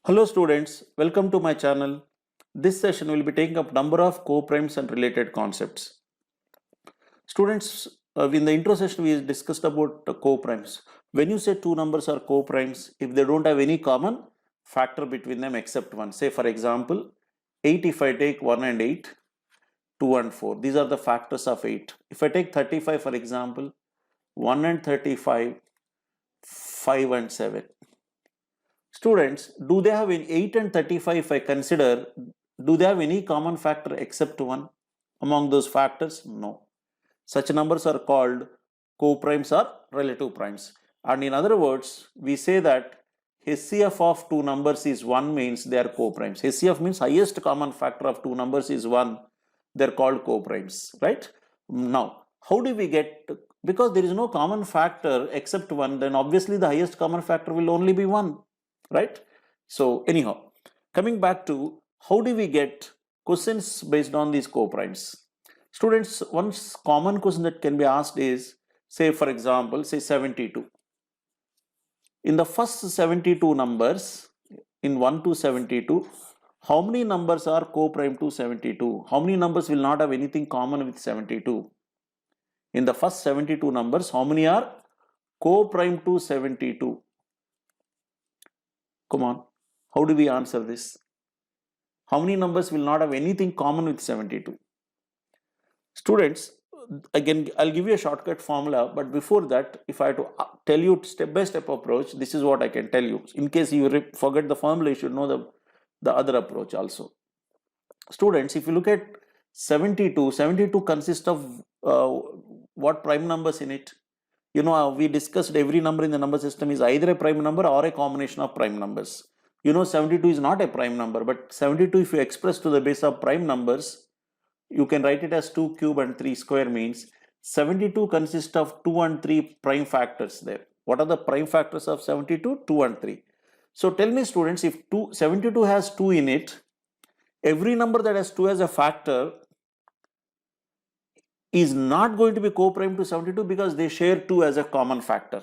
Hello students, welcome to my channel. This session will be taking up number of co-primes and related concepts. Students, in the intro session we discussed about co-primes. When you say two numbers are co-primes, if they don't have any common factor between them except one. Say for example, 8 if I take 1 and 8, 2 and 4. These are the factors of 8. If I take 35 for example, 1 and 35, 5 and 7. Students, do they have in 8 and 35 if I consider, do they have any common factor except one? Among those factors, no. Such numbers are called co-primes or relative primes. And in other words, we say that HCF of two numbers is 1 means they are co-primes. HCF means highest common factor of two numbers is 1. They are called co-primes, right? Now, how do we get, because there is no common factor except 1, then obviously the highest common factor will only be 1. Right? So anyhow, coming back to how do we get questions based on these co-primes? Students, one common question that can be asked is, say for example, say 72. In the first 72 numbers, in 1 to 72, how many numbers are co-prime to 72? How many numbers will not have anything common with 72? In the first 72 numbers, how many are co-prime to 72? Come on, how do we answer this? How many numbers will not have anything common with 72? Students, again, I'll give you a shortcut formula, but before that, if I have to tell you step-by-step approach, this is what I can tell you. In case you forget the formula, you should know the other approach also. Students, if you look at 72 consists of what prime numbers in it? You know, we discussed every number in the number system is either a prime number or a combination of prime numbers. You know, 72 is not a prime number, but 72 if you express to the base of prime numbers, you can write it as 2 cube and 3 square means 72 consists of 2 and 3 prime factors there. What are the prime factors of 72? 2 and 3. So tell me students, if 72 has 2 in it, every number that has 2 as a factor is not going to be co-prime to 72 because they share 2 as a common factor.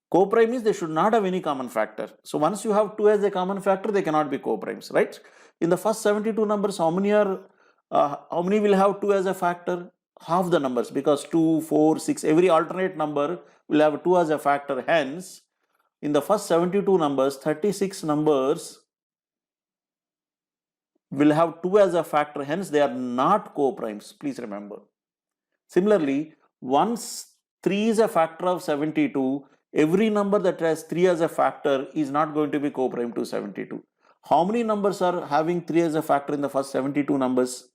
Co-prime means they should not have any common factor. So once you have 2 as a common factor, they cannot be co-primes, right? In the first 72 numbers, how many will have 2 as a factor? Half the numbers, because 2, 4, 6, every alternate number will have 2 as a factor. Hence, in the first 72 numbers, 36 numbers will have 2 as a factor. Hence, they are not co-primes. Please remember. Similarly, once 3 is a factor of 72, every number that has 3 as a factor is not going to be co-prime to 72. How many numbers are having 3 as a factor in the first 72 numbers?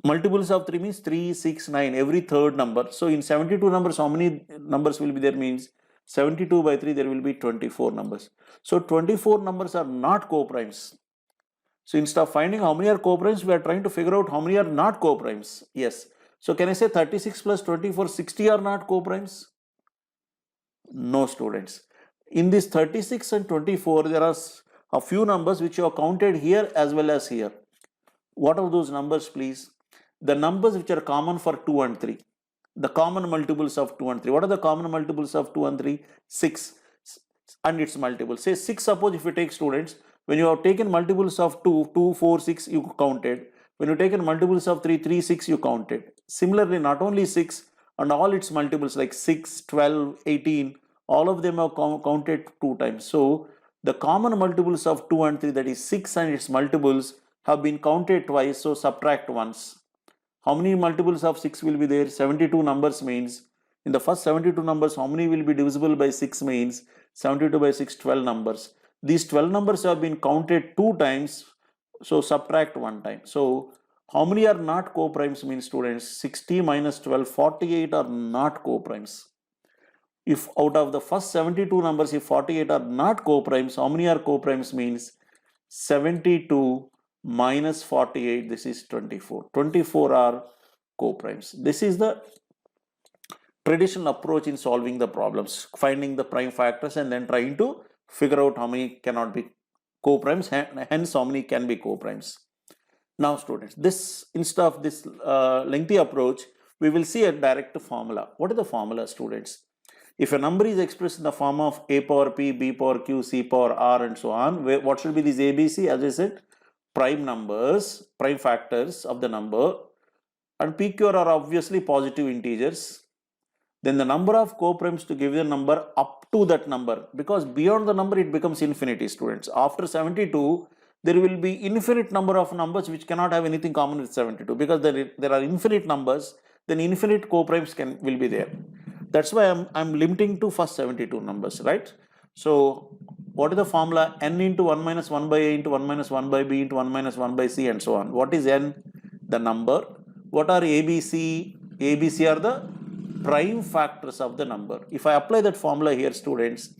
Multiples of 3 means 3, 6, 9, every third number. So in 72 numbers, how many numbers will be there means 72 by 3, there will be 24 numbers. So 24 numbers are not co-primes. So instead of finding how many are co-primes, we are trying to figure out how many are not co-primes. Yes. So can I say 36 plus 24, 60 are not co-primes? No, students. In this 36 and 24, there are a few numbers which are counted here as well as here. What are those numbers, please? The numbers which are common for 2 and 3. The common multiples of 2 and 3. What are the common multiples of 2 and 3? 6 and its multiple. Say 6, suppose if you take students, when you have taken multiples of 2, 2, 4, 6, you counted. When you taken multiples of 3, 3, 6, you counted. Similarly, not only 6 and all its multiples like 6, 12, 18, all of them are counted 2 times. So, the common multiples of 2 and 3, that is 6 and its multiples, have been counted twice, so subtract once. How many multiples of 6 will be there? 72 numbers means, in the first 72 numbers, how many will be divisible by 6 means, 72 by 6, 12 numbers. These 12 numbers have been counted 2 times, so subtract 1 time. So, how many are not co-primes means students? 60 minus 12, 48 are not co-primes. If out of the first 72 numbers, if 48 are not co-primes, how many are co-primes means 72 minus 48, this is 24. 24 are co-primes. This is the traditional approach in solving the problems, finding the prime factors and then trying to figure out how many cannot be co-primes, hence how many can be co-primes. Now students, this instead of this lengthy approach, we will see a direct formula. What is the formula, students? If a number is expressed in the form of a power p, b power q, c power r and so on, what should be these a, b, c? As I said, prime numbers, prime factors of the number, and p, q, r are obviously positive integers. Then the number of co-primes to give the number up to that number, because beyond the number it becomes infinity, students. After 72, there will be infinite number of numbers which cannot have anything common with 72, because there are infinite numbers, then infinite co-primes will be there. That's why I'm limiting to first 72 numbers, right? So what is the formula? N into 1 minus 1 by a into 1 minus 1 by b into 1 minus 1 by c and so on. What is n? The number. What are a, b, c? A, b, c are the prime factors of the number. If I apply that formula here, students,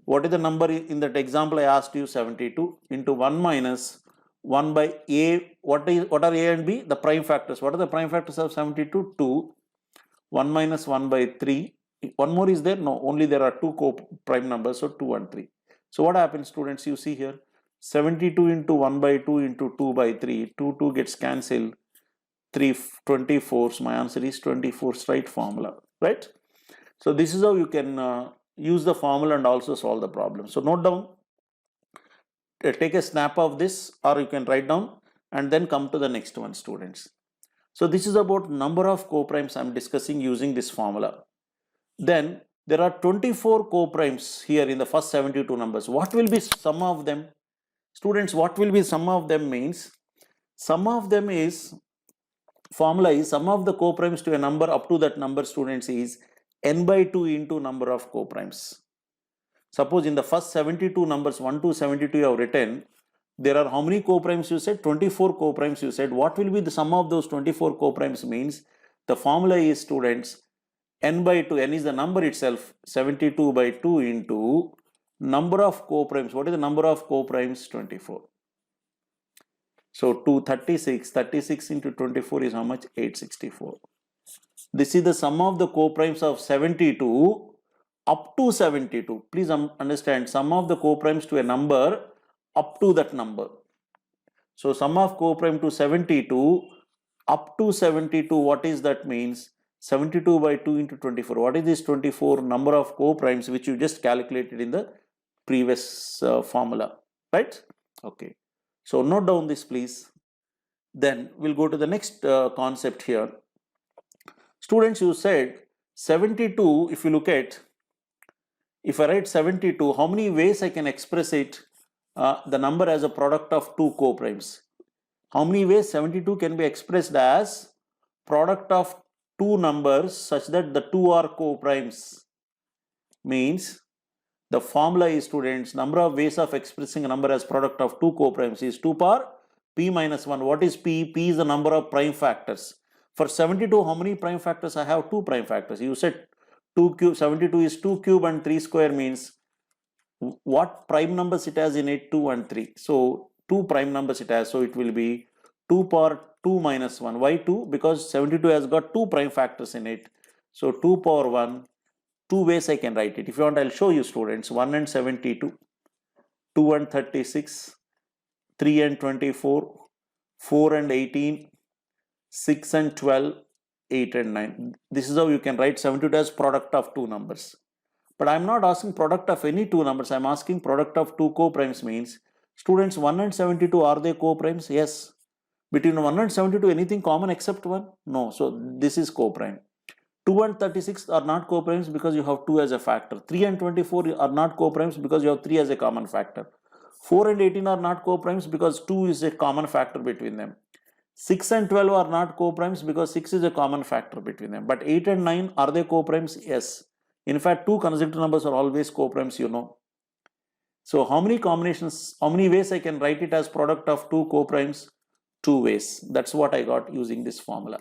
what is the number in that example I asked you? 72 into 1 minus 1 by a. What are a and b? The prime factors. What are the prime factors of 72? 2. 1 minus 1 by 3. One more is there? No, only there are two prime numbers, so 2 and 3. So what happens, students? You see here, 72 into 1 by 2 into 2 by 3. 2 gets cancelled. 3 24s. My answer is 24, right formula, right? So this is how you can use the formula and also solve the problem. So note down, take a snap of this, or you can write down and then come to the next one, students. So this is about number of co-primes I'm discussing using this formula. Then there are 24 co-primes here in the first 72 numbers. What will be sum of them? Students, what will be sum of them means, sum of them is, formula is sum of the co-primes to a number up to that number, students, is n by 2 into number of co-primes. Suppose in the first 72 numbers 1 to 72 you have written, there are how many co-primes you said? 24 co-primes you said. What will be the sum of those 24 co-primes means, the formula is, students, n by 2, n is the number itself, 72 by 2 into number of co-primes. What is the number of co-primes? 24. So 236, 36 into 24 is how much? 864. This is the sum of the co-primes of 72 up to 72. Please understand, sum of the co-primes to a number up to that number. So sum of co-prime to 72 up to 72, what is that means? 72 by 2 into 24. What is this 24? Number of co-primes which you just calculated in the previous formula, right? Okay. So note down this, please. Then we'll go to the next concept here. Students, you said 72, if you look at, if I write 72, how many ways I can express it, the number as a product of two co-primes? How many ways 72 can be expressed as product of two numbers such that the two are co-primes? Means the formula is, students, number of ways of expressing a number as product of two co-primes is 2 power p minus 1. What is p? P is the number of prime factors. For 72, how many prime factors? I have 2 prime factors. You said 2 cube, 72 is 2 cube and 3 square means what prime numbers it has in it? 2 and 3. So 2 prime numbers it has. So it will be 2 power 2 minus 1. Why 2? Because 72 has got 2 prime factors in it. So 2 power 1. 2 ways I can write it. If you want, I'll show you, students. 1 and 72, 2 and 36, 3 and 24, 4 and 18, 6 and 12, 8 and 9. This is how you can write 72 as product of two numbers. But I'm not asking product of any two numbers. I'm asking product of two co-primes means, students, 1 and 72, are they co-primes? Yes. Between 1 and 72, anything common except 1? No. So this is co-prime. 2 and 36 are not co-primes because you have 2 as a factor. 3 and 24 are not co-primes because you have 3 as a common factor. 4 and 18 are not co-primes because 2 is a common factor between them. 6 and 12 are not co-primes because 6 is a common factor between them. But 8 and 9, are they co-primes? Yes. In fact, two consecutive numbers are always co-primes, you know. So how many combinations, how many ways I can write it as product of two co-primes? 2 ways. That's what I got using this formula.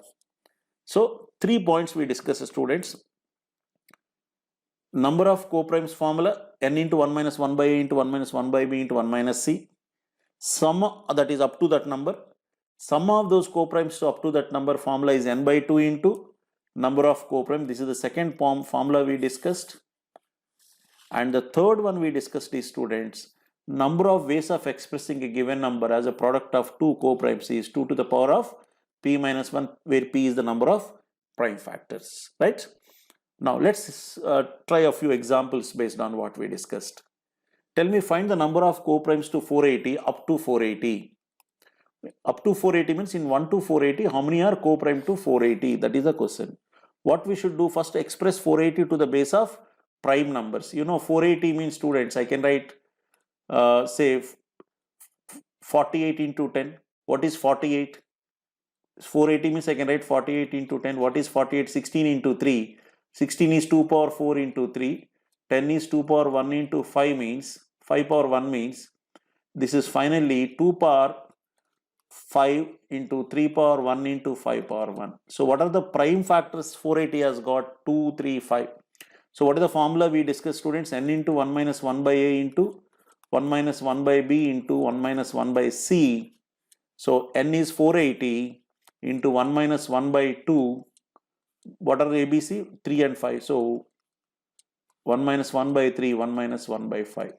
So 3 points we discussed, students. Number of co-primes formula, n into 1 minus 1 by a into 1 minus 1 by b into 1 minus c. Sum, that is up to that number. Sum of those co-primes to up to that number formula is n by 2 into number of co-primes. This is the second formula we discussed. And the third one we discussed is, students, number of ways of expressing a given number as a product of two co-primes is 2 to the power of p minus 1, where p is the number of prime factors, right? Now let's try a few examples based on what we discussed. Tell me, find the number of co-primes to 480 up to 480. Up to 480 means in 1 to 480, how many are co-prime to 480? That is the question. What we should do first, express 480 to the base of prime numbers. You know, 480 means, students, I can write say 48 into 10. What is 48? 480 means I can write 48 into 10. What is 48? 16 into 3. 16 is 2 power 4 into 3. 10 is 2 power 1 into 5 means 5 power 1 means this is finally 2 power 5 into 3 power 1 into 5 power 1. So what are the prime factors 480 has got? 2, 3, 5. So what is the formula we discussed, students? N into 1 minus 1 by A into 1 minus 1 by B into 1 minus 1 by C. So N is 480 into 1 minus 1 by 2. What are the ABC? 3 and 5. So 1 minus 1 by 3, 1 minus 1 by 5.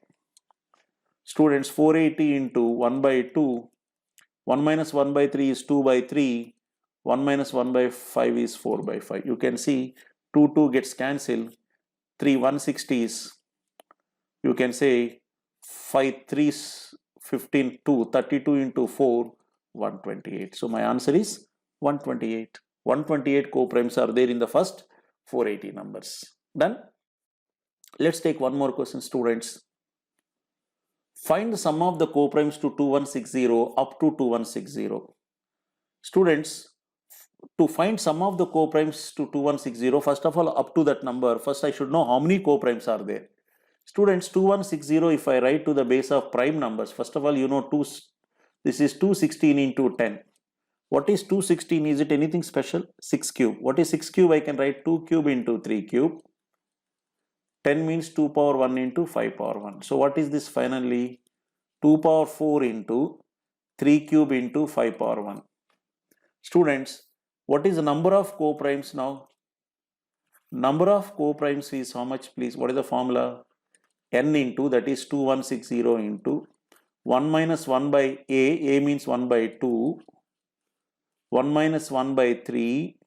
Students, 480 into 1 by 2. 1 minus 1 by 3 is 2 by 3. 1 minus 1 by 5 is 4 by 5. You can see 2 gets cancelled. 3 160s. You can say 5 3s 15 2. 32 into 4 128. So my answer is 128. 128 co-primes are there in the first 480 numbers. Done. Let's take one more question, students. Find the sum of the co-primes to 2160 up to 2160. Students, to find sum of the co-primes to 2160, first of all, up to that number, first I should know how many co-primes are there. Students, 2160, if I write to the base of prime numbers, first of all, you know, this is 216 into 10. What is 216? Is it anything special? 6 cube. What is 6 cube? I can write 2 cube into 3 cube. 10 means 2 power 1 into 5 power 1. So what is this finally? 2 power 4 into 3 cube into 5 power 1. Students, what is the number of co-primes now? Number of co-primes is how much, please? What is the formula? N into, that is 2160 into 1 minus 1 by A means 1 by 2, 1 minus 1 by 3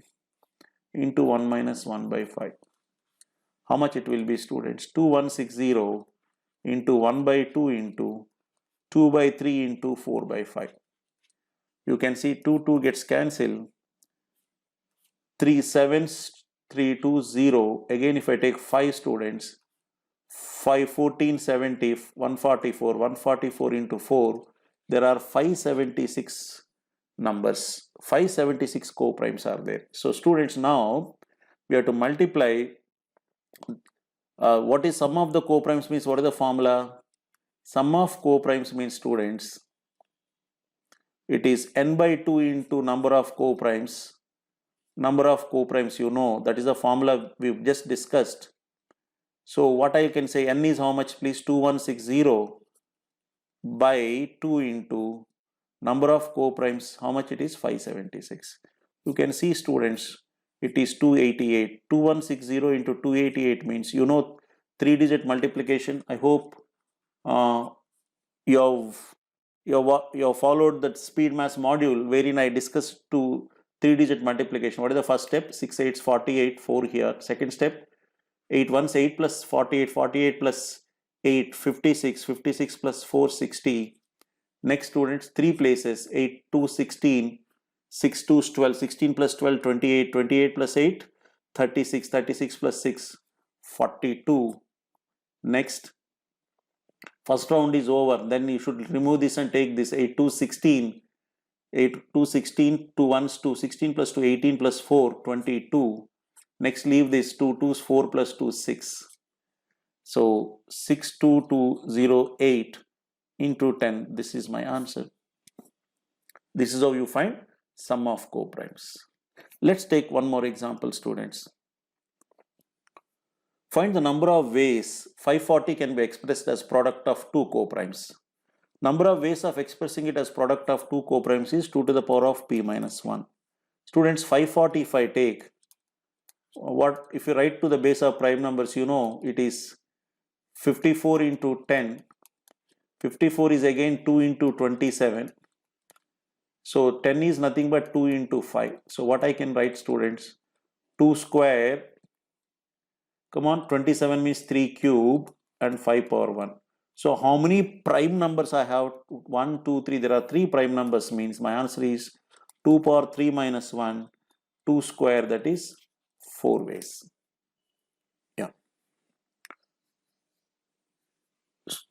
into 1 minus 1 by 5. How much it will be, students? 2160 into 1 by 2 into 2 by 3 into 4 by 5. You can see 2 gets cancelled. 3 7s, 3 2 0. Again, if I take 5 students, 5 14 70, 144, 144 into 4, there are 576 numbers. 576 co-primes are there. So students, now we have to multiply. What is sum of the co-primes means? What is the formula? Sum of co-primes means, students, it is n by 2 into number of co-primes. Number of co-primes, you know, that is the formula we've just discussed. So what I can say, n is how much, please? 2160 by 2 into number of co-primes. How much it is? 576. You can see, students, it is 288. 2160 into 288 means, you know, 3-digit multiplication. I hope you have followed that speed maths module wherein I discussed 3-digit multiplication. What is the first step? 6 8s 48, 4 here. Second step, 8 1s 8 plus 48, 48 plus 8 56, 56 plus 4 60. Next, students, 3 places, 8 2 16, 6 2 12, 16 plus 12 28, 28 plus 8 36, 36 plus 6 42. Next, first round is over. Then you should remove this and take this 8 2 16, 8 2 16, 2 1s 2, 16 plus 2 18 plus 4 22. Next, leave this 2 2s 4 plus 2 6. So 62208 into 10. This is my answer. This is how you find sum of co-primes. Let's take one more example, students. Find the number of ways 540 can be expressed as product of 2 co-primes. Number of ways of expressing it as product of 2 co-primes is 2 to the power of p minus 1. Students, 540 if I take, what if you write to the base of prime numbers, you know, it is 54 into 10. 54 is again 2 into 27. So 10 is nothing but 2 into 5. So what I can write, students? 2 square Come on, 27 means 3 cube and 5 power 1. So how many prime numbers I have? 1, 2, 3. There are 3 prime numbers, means my answer is 2 power 3 minus 1, 2 square, that is 4 ways. Yeah.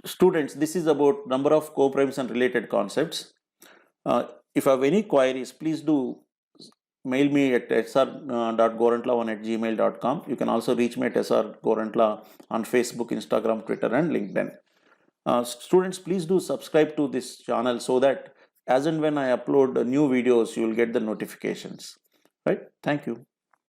Students, this is about number of co-primes and related concepts. If you have any queries, please do mail me at sr.gorantla1@gmail.com. You can also reach me at sr.gorantla on Facebook, Instagram, Twitter, and LinkedIn. Students, please do subscribe to this channel so that as and when I upload new videos, you will get the notifications. Right? Thank you.